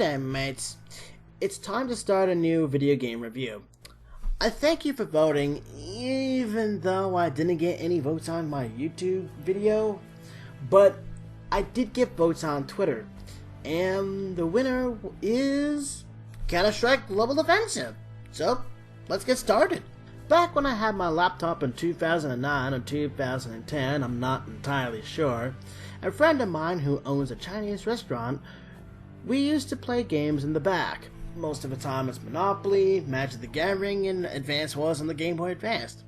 there, mates. It's time to start a new video game review. I thank you for voting, even though I didn't get any votes on my YouTube video, but I did get votes on Twitter, and the winner is Counter-Strike Global Offensive. So, let's get started. Back when I had my laptop in 2009 or 2010, I'm not entirely sure, a friend of mine who owns a Chinese restaurant, we used to play games in the back. Most of the time it's Monopoly, Magic the Gathering, and Advance Wars on the Game Boy Advance.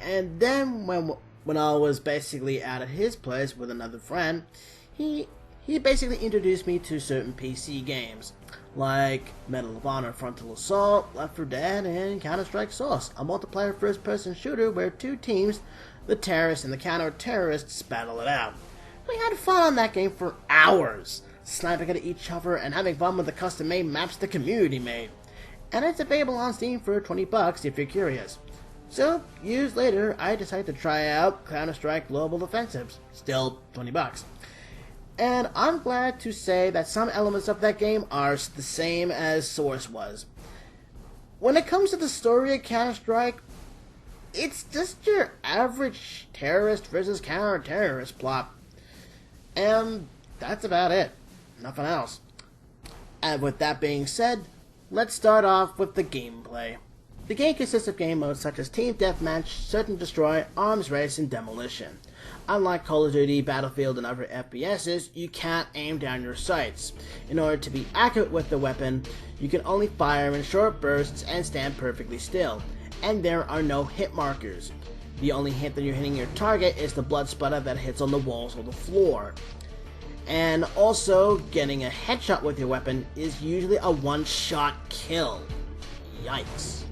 And then when I was basically out at his place with another friend, he basically introduced me to certain PC games, like Medal of Honor Frontal Assault, Left 4 Dead, and Counter-Strike Source, a multiplayer first-person shooter where two teams, the terrorists and the counter-terrorists, battle it out. We had fun on that game for hours, sniping at each other and having fun with the custom-made maps the community made. And it's available on Steam for $20 if you're curious. So, years later, I decided to try out Counter-Strike Global Offensive, still $20. And I'm glad to say that some elements of that game are the same as Source was. When it comes to the story of Counter-Strike, it's just your average terrorist versus counter-terrorist plot. And that's about it. Nothing else. And with that being said, let's start off with the gameplay. The game consists of game modes such as Team Deathmatch, Search and Destroy, Arms Race, and Demolition. Unlike Call of Duty, Battlefield, and other FPSs, you can't aim down your sights. In order to be accurate with the weapon, you can only fire in short bursts and stand perfectly still, and there are no hit markers. The only hint that you're hitting your target is the blood splatter that hits on the walls or the floor. And also, getting a headshot with your weapon is usually a one-shot kill. Yikes.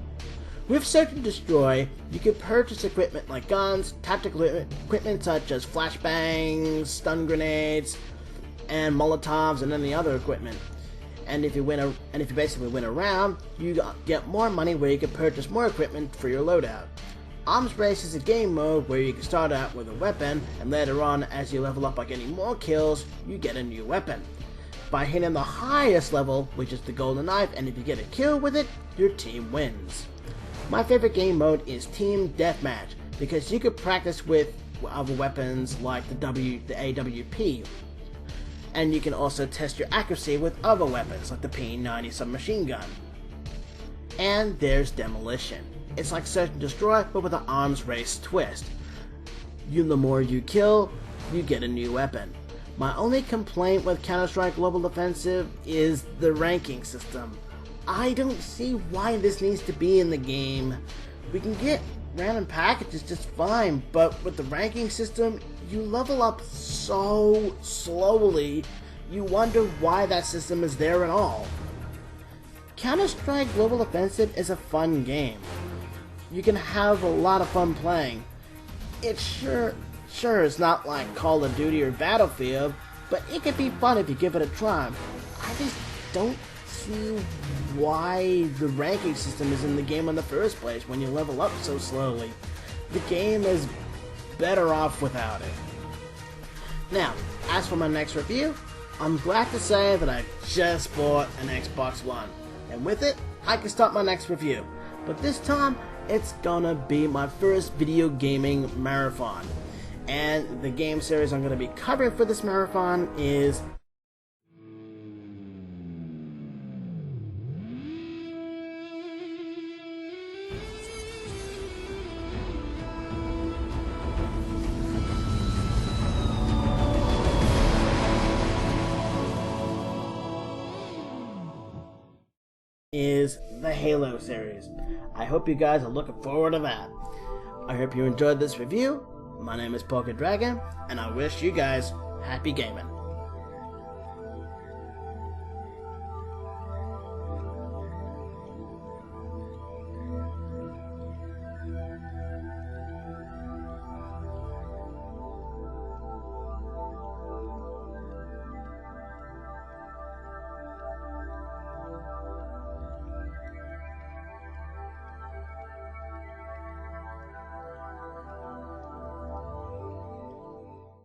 With Search and Destroy, you can purchase equipment like guns, tactical equipment such as flashbangs, stun grenades, and Molotovs, and any other equipment. And if you basically win a round, you get more money where you can purchase more equipment for your loadout. Arms Race is a game mode where you can start out with a weapon, and later on, as you level up by getting more kills, you get a new weapon. By hitting the highest level, which is the Golden Knife, and if you get a kill with it, your team wins. My favorite game mode is Team Deathmatch, because you can practice with other weapons like the AWP, and you can also test your accuracy with other weapons like the P90 submachine gun. And there's Demolition. It's like Search and Destroy, but with an arms race twist. The more you kill, you get a new weapon. My only complaint with Counter-Strike Global Offensive is the ranking system. I don't see why this needs to be in the game. We can get random packages just fine, but with the ranking system, you level up so slowly, you wonder why that system is there at all. Counter-Strike Global Offensive is a fun game. You can have a lot of fun playing. It's sure it's not like Call of Duty or Battlefield, but it can be fun if you give it a try. I just don't see why the ranking system is in the game in the first place when you level up so slowly. The game is better off without it. Now, as for my next review, I'm glad to say that I just bought an Xbox One, and with it, I can start my next review. But this time, it's gonna be my first video gaming marathon. And the game series I'm gonna be covering for this marathon is the Halo series. I hope you guys are looking forward to that. I hope you enjoyed this review. My name is Polka Dragon, and I wish you guys happy gaming.